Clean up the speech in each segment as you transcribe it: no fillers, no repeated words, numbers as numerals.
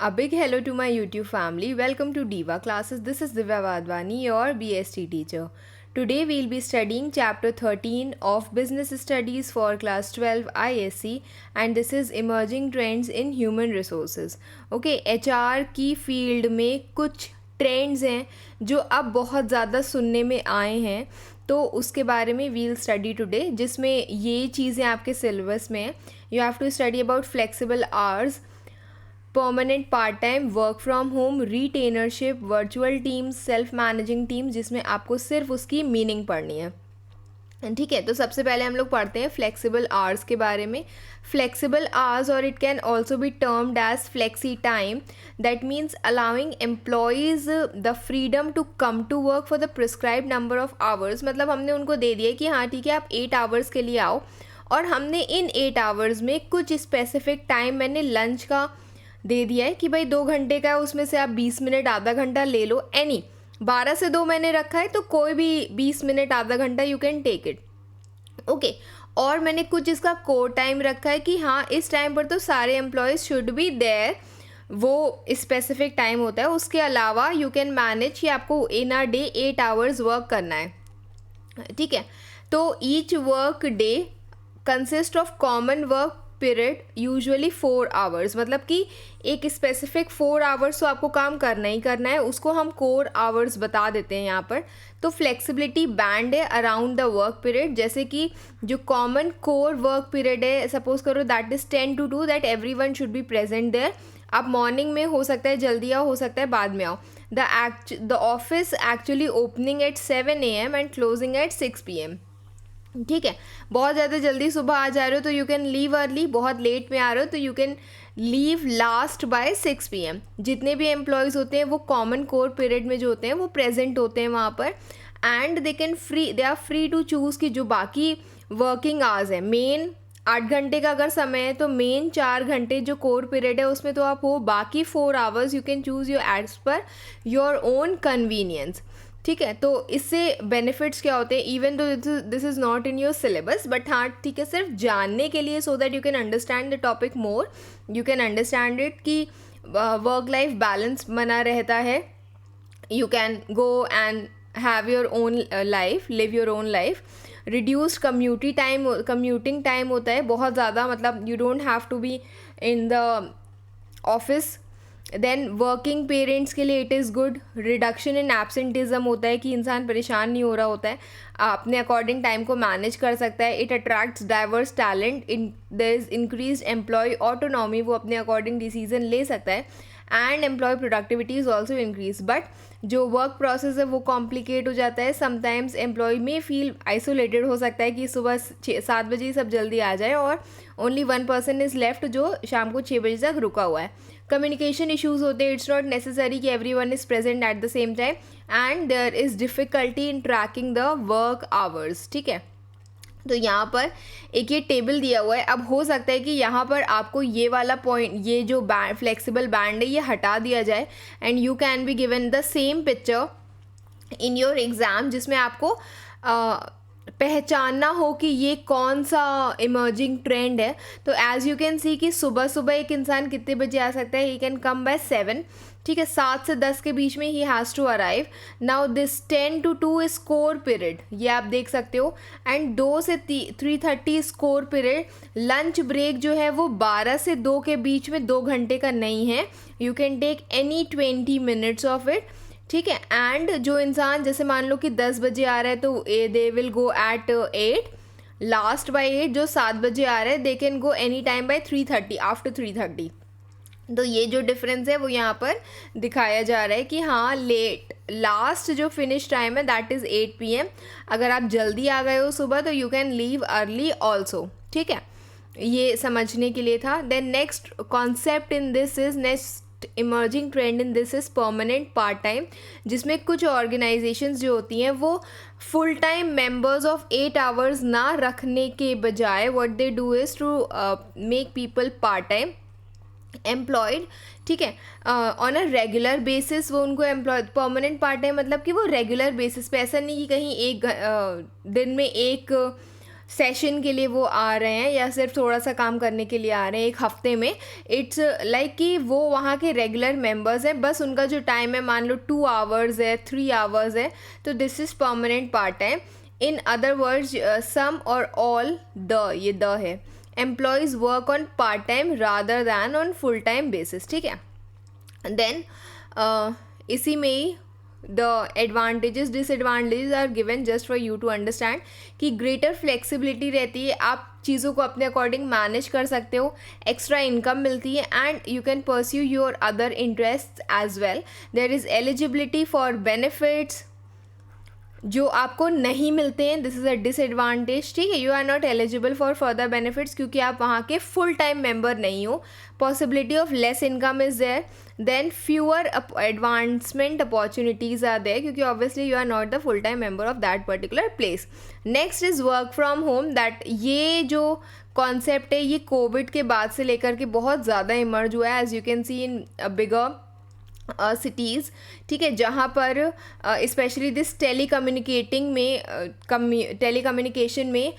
A big hello to my YouTube family. Welcome to Diva Classes. This is Divya Vadvani, your BST teacher. Today we'll be studying chapter 13 of Business Studies for class 12 ISC, and this is Emerging Trends in Human Resources. Okay, HR की field में कुछ trends हैं जो अब बहुत ज़्यादा सुनने में आए हैं, तो उसके बारे में वील स्टडी टुडे, जिसमें ये चीज़ें आपके सिलेबस में हैं. You have to study about flexible hours, permanent part time, work from home, retainership, virtual teams, self managing teams, जिसमें आपको सिर्फ उसकी मीनिंग पढ़नी है. ठीक है, तो सबसे पहले हम लोग पढ़ते हैं फ्लेक्सिबल आवर्स के बारे में. फ्लेक्सिबल आवर्स, और it can also be termed as flexi time, that means allowing employees the freedom to come to work for the prescribe number of hours. मतलब हमने उनको दे दिया कि हाँ ठीक है, आप 8 आवर्स के लिए आओ, और हमने इन 8 आवर्स में कुछ स्पेसिफिक टाइम मैंने लंच का दे दिया है कि भाई 2 घंटे का है, उसमें से आप 20 मिनट आधा घंटा ले लो. 12 से 2 मैंने रखा है, तो कोई भी 20 मिनट आधा घंटा you can take it. Okay, और मैंने कुछ इसका कोर टाइम रखा है कि हाँ इस टाइम पर तो सारे एम्प्लॉयज़ शुड बी देयर, वो स्पेसिफिक टाइम होता है. उसके अलावा यू कैन मैनेज कि आपको इन अ डे 8 आवर्स वर्क करना है. ठीक है, तो each work day consist of common work period usually 4 hours. मतलब कि एक स्पेसिफिक 4 आवर्स तो आपको काम करना ही करना है, उसको हम कोर आवर्स बता देते हैं यहाँ पर. तो फ्लेक्सिबिलिटी बैंड है अराउंड द वर्क पीरियड. जैसे कि जो कॉमन कोर वर्क पीरियड है, सपोज करो that is 10 to 2, that every one should be present there. आप मॉर्निंग में हो सकता है जल्दी आओ, हो सकता है बाद में आओ. The office actually opening at 7 AM and closing at 6 PM. ठीक है, बहुत ज़्यादा जल्दी सुबह आ जा रहे हो तो यू कैन लीव अर्ली, बहुत लेट में आ रहे हो तो you can leave last by 6 PM. जितने भी एम्प्लॉयज़ होते हैं वो कॉमन कोर पीरियड में जो होते हैं वो प्रेजेंट होते हैं वहाँ पर, and they are free to choose कि जो बाकी वर्किंग आवर्स है, मेन 8 घंटे का अगर समय है तो मेन 4 घंटे जो कोर पीरियड है उसमें तो आप हो, बाकी 4 hours you can choose your as per your own convenience. ठीक है, तो इससे बेनिफिट्स क्या होते हैं, even though this is not in your syllabus, but हाँ ठीक है, सिर्फ जानने के लिए, so that you can understand the topic more, you can understand it कि वर्क लाइफ बैलेंस बना रहता है. You can go and have your own life, live your own life. Reduced commuting time होता है बहुत ज़्यादा, मतलब you don't have to be in the office. Then working parents के लिए it is good. Reduction in absenteeism होता है कि इंसान परेशान नहीं हो रहा होता है, अपने अकॉर्डिंग टाइम को मैनेज कर सकता है. It attracts diverse talent, and there is increase employee autonomy, वो अपने अकॉर्डिंग डिसीजन ले सकता है. And employee productivity is also increase. But जो वर्क प्रोसेस है वो कॉम्प्लिकेट हो जाता है. समटाइम्स एम्प्लॉय में फील आइसोलेटेड हो सकता है कि सुबह 7 बजे सब जल्दी आ जाए और ओनली 1 person इज़ लेफ्ट जो शाम को 6 बजे तक रुका हुआ है. कम्युनिकेशन इशूज़ होते हैं, इट्स नॉट नेसेसरी कि every one is present at the same time, and there is difficulty in tracking the work hours. ठीक है, तो यहाँ पर एक ये टेबल दिया हुआ है. अब हो सकता है कि यहाँ पर आपको ये वाला पॉइंट, ये जो फ्लेक्सिबल बैंड है ये हटा दिया जाए, and you can be given the same picture in your exam, जिसमें आपको पहचानना हो कि ये कौन सा इमर्जिंग ट्रेंड है. तो एज़ यू कैन सी कि सुबह सुबह एक इंसान कितने बजे आ सकता है, ही कैन कम बाय 7. ठीक है, 7 से 10 के बीच में ही has to arrive. Now this 10 to 2 is core period, ये आप देख सकते हो, एंड 2 से 3:30 is core period. Lunch break जो है वो 12 से 2 के बीच में 2 घंटे का नहीं है, you can take any 20 minutes of it. ठीक है, एंड जो इंसान जैसे मान लो कि 10 बजे आ रहा है तो they will go at 8, last by 8. जो 7 बजे आ रहा है they can go any time by 3:30, after 3:30. तो ये जो डिफरेंस है वो यहाँ पर दिखाया जा रहा है कि हाँ लास्ट जो फिनिश टाइम है दैट इज़ 8 PM. अगर आप जल्दी आ गए हो सुबह तो you can leave early also. ठीक है, ये समझने के लिए था. Then next concept in this is, next emerging trend in this is permanent part time, जिसमें कुछ ऑर्गेनाइजेशंस जो होती हैं वो full time members of 8 hours ना रखने के बजाय what they do is to make people part time employed. ठीक है, ऑन अ रेगुलर बेसिस वो उनको एम्प्लॉय. परमानेंट पार्ट टाइम मतलब कि वो रेगुलर बेसिस पे, ऐसा नहीं कि कहीं एक दिन में एक सेशन के लिए वो आ रहे हैं या सिर्फ थोड़ा सा काम करने के लिए आ रहे हैं एक हफ्ते में, इट्स लाइक कि वो वहाँ के रेगुलर मेंबर्स हैं, बस उनका जो टाइम है मान लो 2 आवर्स है, 3 आवर्स है, तो this is permanent part time. In other words some और ऑल द, ये द है, employees work on part time rather than on full time basis. ठीक है. देन इसी में ही the advantages disadvantages are given just for you to understand कि greater flexibility रहती है, आप चीज़ों को अपने अकॉर्डिंग मैनेज कर सकते हो, एक्स्ट्रा इनकम मिलती है and you can pursue your other interest as well. There is eligibility for benefits जो आपको नहीं मिलते हैं, दिस इज़ अ डिसएडवांटेज. ठीक है, you are not eligible for further benefits क्योंकि आप वहाँ के फुल टाइम मेंबर नहीं हो. Possibility of less income is there. Then fewer advancement opportunities are there क्योंकि obviously you are not the full time member of that particular place. Next is work from home. That ये जो concept है ये Covid के बाद से लेकर के बहुत ज़्यादा इमर्ज हुआ है, as you can see in bigger cities. ठीक है, जहाँ पर स्पेशली दिस टेलीकम्युनिकेटिंग में टेलीकम्युनिकेशन में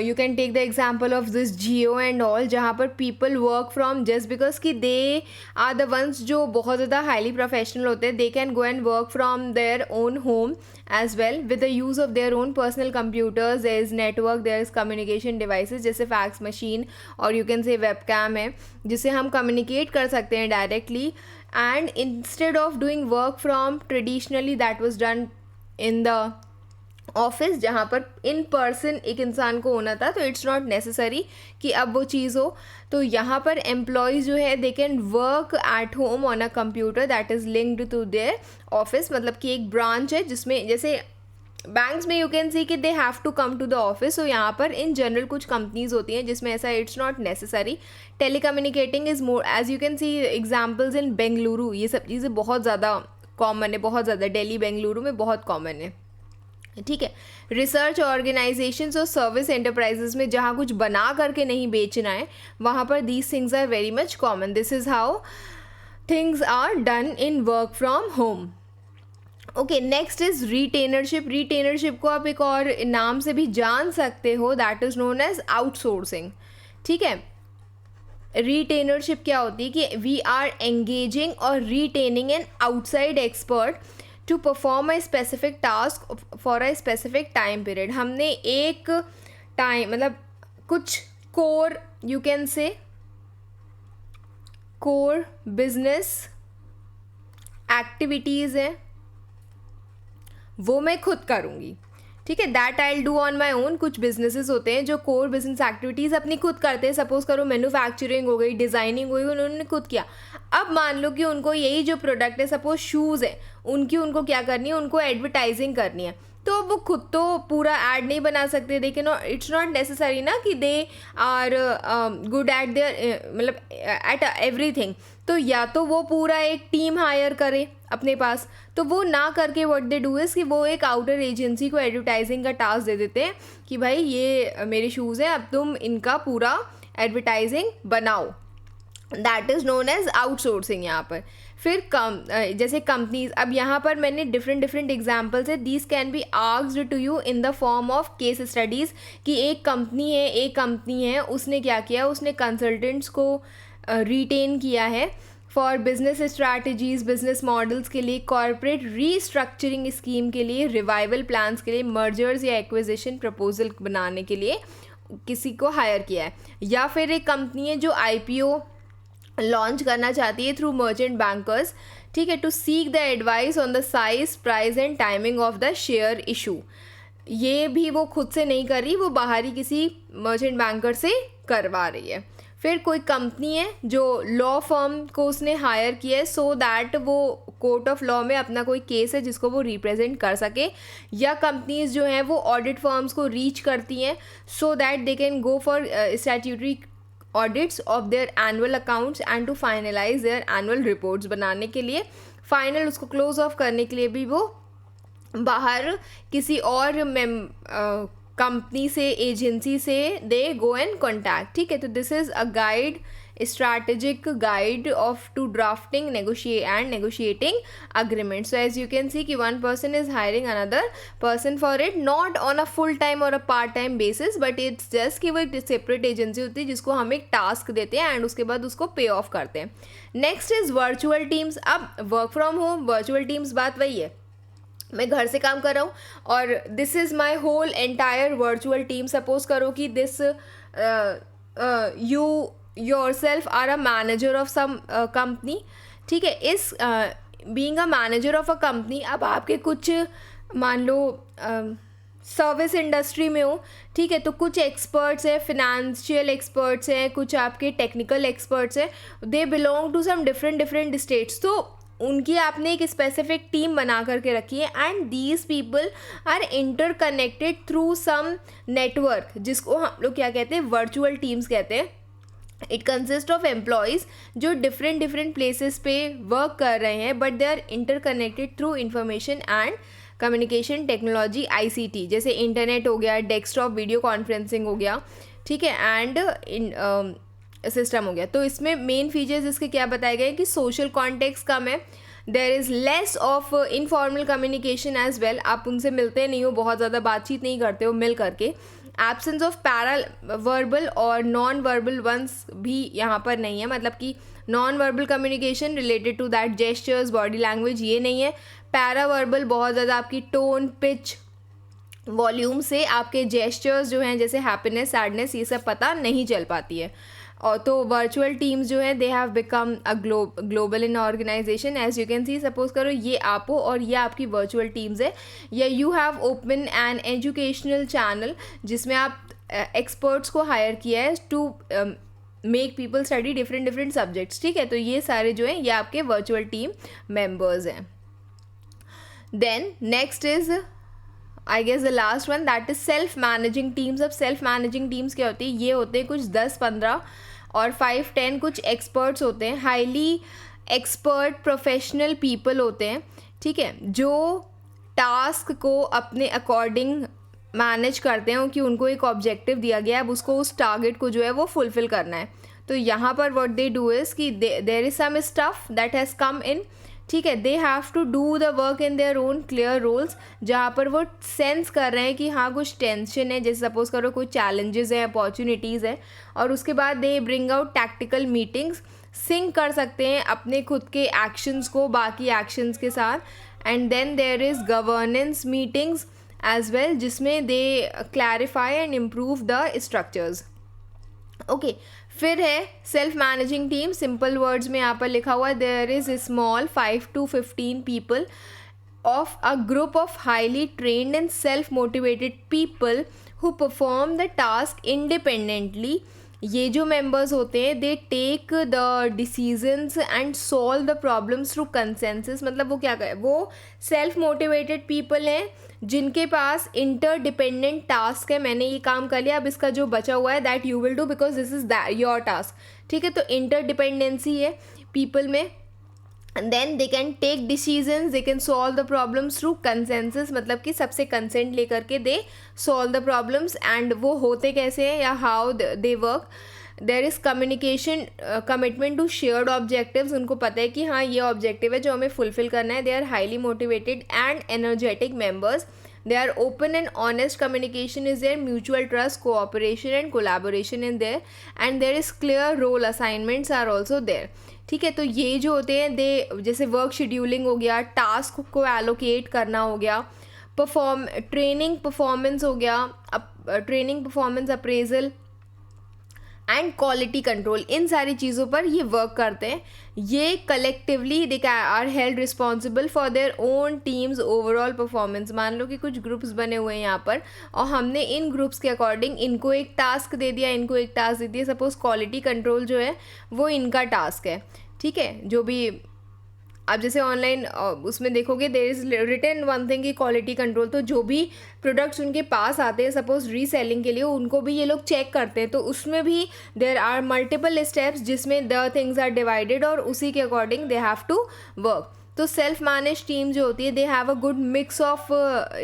you can take the example of this Jio and all, जहाँ पर people work from just because कि दे आर द वंस जो बहुत ज़्यादा हाईली प्रोफेशनल होते हैं, they can go and work from their own home as well with the use of their own personal computers. There is network, there is communication devices जैसे fax machine और you can say webcam है जिससे हम communicate कर सकते हैं directly. And instead of doing work from traditionally that was done in the office जहाँ पर इन पर्सन एक इंसान को होना था, तो इट्स नॉट नेसेसरी कि अब वो चीज़ हो. तो यहाँ पर एम्प्लॉयज़ जो है they can work at home on a computer that is linked to their office. मतलब कि एक ब्रांच है जिसमें जैसे बैंक्स में यू कैन सी कि they have to come to the office. तो यहाँ पर इन जनरल कुछ कंपनीज होती हैं जिसमें ऐसा it's not necessary. Telecommunicating is more, as you can see examples in Bengaluru, ये सब चीज़ें बहुत ज़्यादा कॉमन है, बहुत ज़्यादा दिल्ली बेंगलुरु में बहुत कॉमन है. ठीक है. रिसर्च ऑर्गेनाइजेशंस और सर्विस एंटरप्राइजेज में जहाँ कुछ बना करके नहीं बेचना है वहाँ पर these things are very much common. This is how things are done in work from home. Okay, next is retainership. Retainership को आप एक और नाम से भी जान सकते हो, that is known as outsourcing. ठीक है. रिटेनरशिप क्या होती है कि वी आर एंगेजिंग और retaining an outside expert to perform a specific task for a specific time period. हमने एक टाइम मतलब कुछ core you can say core business activities हैं वो मैं खुद करूँगी. ठीक है, that I will do on my own. कुछ बिजनेसेस होते हैं जो कोर बिजनेस एक्टिविटीज़ अपनी खुद करते हैं. सपोज करो मैन्युफैक्चरिंग हो गई, डिज़ाइनिंग हो गई, उन्होंने खुद किया. अब मान लो कि उनको यही जो प्रोडक्ट है, सपोज शूज़ है, उनको क्या करनी है, उनको एडवर्टाइजिंग करनी है. तो वो खुद तो पूरा ऐड नहीं बना सकते. लेकिन इट्स नॉट नेसेसरी ना कि they are good at their मतलब एट एवरीथिंग. तो या तो वो पूरा एक टीम हायर करे अपने पास, तो वो ना करके व्हाट दे डू इज़ कि वो एक आउटर एजेंसी को एडवर्टाइजिंग का टास्क दे देते हैं कि भाई ये मेरे शूज़ हैं, अब तुम इनका पूरा एडवर्टाइजिंग बनाओ. That is known as outsourcing. यहाँ पर फिर जैसे कंपनीज, अब यहाँ पर मैंने डिफरेंट एग्जाम्पल्स है. These can be asked to you in the form of case studies कि एक कंपनी है उसने क्या किया, उसने कंसल्टेंट्स को रिटेन किया है for business strategies, business models के लिए, कॉर्पोरेट रीस्ट्रक्चरिंग स्कीम के लिए, रिवाइवल प्लान्स के लिए, मर्जर्स या एक्विजिशन प्रपोजल बनाने के लिए किसी को हायर किया है. या फिर एक कंपनी है जो IPO लॉन्च करना चाहती है थ्रू मर्चेंट बैंकर्स. ठीक है, to seek the advice on the size, price and timing of the share issue. ये भी वो खुद से नहीं कर रही, वो बाहरी किसी मर्चेंट बैंकर से करवा रही है. फिर कोई कंपनी है जो लॉ फर्म को उसने हायर किया है सो दैट वो कोर्ट ऑफ लॉ में अपना कोई केस है जिसको वो रिप्रेजेंट कर सके. या कंपनीज जो हैं वो ऑडिट फर्म्स को रीच करती हैं so that they can go for statutory audits of their annual accounts and to finalise their annual reports बनाने के लिए, फाइनल उसको क्लोज ऑफ करने के लिए भी वो बाहर किसी और कंपनी से, एजेंसी से दे गो एंड कॉन्टैक्ट. ठीक है, तो this is a guide strategic guide of to drafting negotiating agreement. So as you can see कि one person is hiring another person for it, not on a full time or a part time basis, but it's just कि वो एक separate agency होती है जिसको हम एक task देते हैं and उसके बाद उसको pay off करते हैं. Next is virtual teams. अब work from home, virtual teams बात वही है, मैं घर से काम कर रहा हूँ और this is my whole entire virtual team. Suppose करो कि this you yourself are a manager of some company. ठीक है, इस being a manager of a company, अब आपके कुछ मान लो सर्विस इंडस्ट्री में हो, ठीक है, तो कुछ एक्सपर्ट्स हैं, फिनेंशियल एक्सपर्ट्स हैं, कुछ आपके टेक्निकल एक्सपर्ट्स हैं, they belong to some different states. तो उनकी आपने एक स्पेसिफिक टीम बना करके रखी है and these people are interconnected through some network, जिसको हम लोग क्या कहते हैं, वर्चुअल टीम्स कहते हैं. इट कंसिस्ट ऑफ एम्प्लॉयज़ जो डिफरेंट प्लेसेस पे वर्क कर रहे हैं, but they are interconnected through information and communication technology, ICT, जैसे इंटरनेट हो गया, डेस्कटॉप वीडियो कॉन्फ्रेंसिंग हो गया, ठीक है, एंड सिस्टम हो गया. तो इसमें मेन फीचर्स इसके क्या बताए गए कि सोशल कॉन्टेक्स्ट कम है, there is less of informal communication as well, आप उनसे मिलते नहीं हो, बहुत ज़्यादा बातचीत नहीं करते हो मिल करके. एब्सेंस ऑफ पैरा वर्बल और नॉन वर्बल वंस भी यहाँ पर नहीं है, मतलब कि non verbal communication related to that gestures, body language, ये नहीं है. पैरा वर्बल बहुत ज़्यादा आपकी टोन, पिच, वॉल्यूम से आपके जेस्चर्स जो हैं जैसे हैप्पीनेस, सैडनेस, ये सब पता नहीं चल पाती है. और तो वर्चुअल टीम्स जो है they have become a global in organisation. As you can see, suppose करो ये आप हो और ये आपकी वर्चुअल टीम्स है, या you have open an educational channel जिसमें आप एक्सपर्ट्स को हायर किया है to make people study different subjects. ठीक है, तो ये सारे जो हैं ये आपके वर्चुअल टीम मेम्बर्स हैं. Then next is I guess the last one, that is self managing teams. अब सेल्फ मैनेजिंग टीम्स क्या होती है, ये होते हैं कुछ 10-15 और 5-10 कुछ एक्सपर्ट्स होते हैं, हाईली एक्सपर्ट प्रोफेशनल पीपल होते हैं, ठीक है, जो टास्क को अपने अकॉर्डिंग मैनेज करते हैं कि उनको एक ऑब्जेक्टिव दिया गया है, अब उसको उस टारगेट को जो है वो फुलफिल करना है. तो यहाँ पर व्हाट दे डू इज़ कि there is some stuff that has come in, ठीक है, they have to do the work in their own clear roles, जहाँ पर वो सेंस कर रहे हैं कि हाँ कुछ टेंशन है, जैसे सपोज करो कुछ चैलेंजेस हैं, अपॉर्चुनिटीज़ हैं, और उसके बाद they bring out tactical meetings, sync कर सकते हैं अपने खुद के एक्शंस को बाकी एक्शंस के साथ. And then there is governance meetings as well, जिसमें they clarify and improve the structures. Okay, फिर है self managing team. Simple words में यहाँ पर लिखा हुआ है, there is small 5 to 15 people of a group of highly trained and self motivated people who perform the task independently. ये जो मेंबर्स होते हैं they take the decisions and solve the problems through consensus. मतलब वो क्या करें, वो self motivated people हैं जिनके पास इंटरडिपेंडेंट टास्क है. मैंने ये काम कर लिया, अब इसका जो बचा हुआ है that you will do because this is your task. ठीक है, तो इंटरडिपेंडेंसी है पीपल में. Then they can take decisions, they can solve the problems through consensus, मतलब कि सबसे कंसेंट लेकर के they solve the problems. And वो होते कैसे हैं या how they work. There is communication, commitment to shared objectives. उनको पता है कि हाँ ये ऑब्जेक्टिव है जो हमें फुलफिल करना है. They are highly motivated and energetic members. They are open and honest communication is there, mutual trust, cooperation and collaboration in there, and there is clear role assignments are also there. ठीक है, तो ये जो होते हैं दे, जैसे work scheduling हो गया, टास्क को एलोकेट करना हो गया, ट्रेनिंग परफॉर्मेंस हो गया, training performance appraisal and quality control, इन सारी चीज़ों पर ये वर्क करते हैं. ये collectively they are held responsible for their own teams overall performance. मान लो कि कुछ ग्रुप्स बने हुए हैं यहाँ पर और हमने इन ग्रुप्स के अकॉर्डिंग इनको एक टास्क दे दिया, इनको एक टास्क दे दिया. सपोज क्वालिटी कंट्रोल जो है वो इनका टास्क है. ठीक है, जो भी आप जैसे ऑनलाइन उसमें देखोगे there is written one thing की क्वालिटी कंट्रोल. तो जो भी प्रोडक्ट्स उनके पास आते हैं सपोज रीसेलिंग के लिए, उनको भी ये लोग चेक करते हैं. तो उसमें भी देयर आर मल्टीपल स्टेप्स जिसमें द थिंग्स आर डिवाइडेड और उसी के according they have to work. तो सेल्फ मैनेज टीम जो होती है they have a good mix of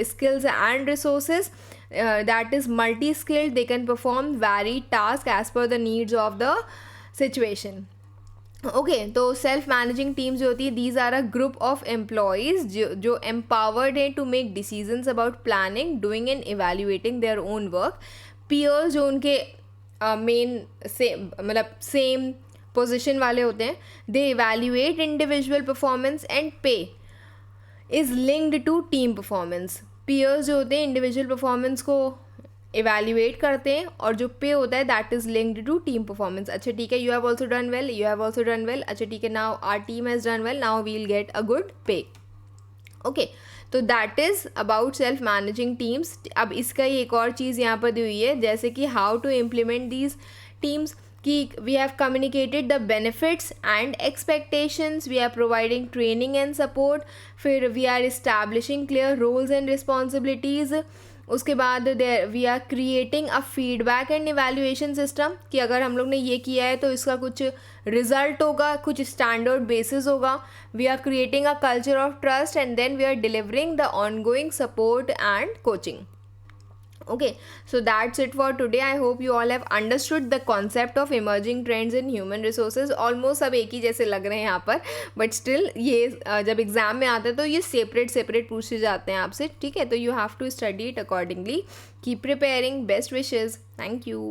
skills and resources that is multi skilled. They can perform very task as per the needs of the situation. Okay, तो self managing teams जो होती है, these are a group of employees जो empowered हैं to make decisions about planning, doing and evaluating their own work. Peers जो उनके main से मतलब सेम पोजिशन वाले होते हैं, they evaluate individual performance and pay is linked to team performance. Peers जो होते हैं इंडिविजुअल परफॉर्मेंस को इवेल्युएट करते हैं और जो पे होता है that is linked to team performance. अच्छा ठीक है, you have also done well, you have also done well. अच्छा ठीक है, now our team has done well, now we will get a good pay. Okay, तो that is about self managing teams. अब इसका ही एक और चीज़ यहाँ पर दी हुई है, जैसे कि how to implement these teams, कि we have communicated the benefits and expectations, we are providing training and support, फिर we are establishing clear roles and responsibilities. उसके बाद there we are creating a feedback and evaluation system, कि अगर हम लोग ने ये किया है तो इसका कुछ रिजल्ट होगा, कुछ स्टैंडर्ड बेसिस होगा. We are creating a culture of trust and then we are delivering the ongoing support and coaching. Okay, so that's it for today. I hope you all have understood the concept of emerging trends in human resources. Almost सब एक ही जैसे लग रहे हैं यहाँ पर, but still ये जब एग्ज़ाम में आते हैं तो ये सेपरेट पूछे जाते हैं आपसे, ठीक है. तो you have to study it accordingly. Keep preparing. Best wishes. Thank you.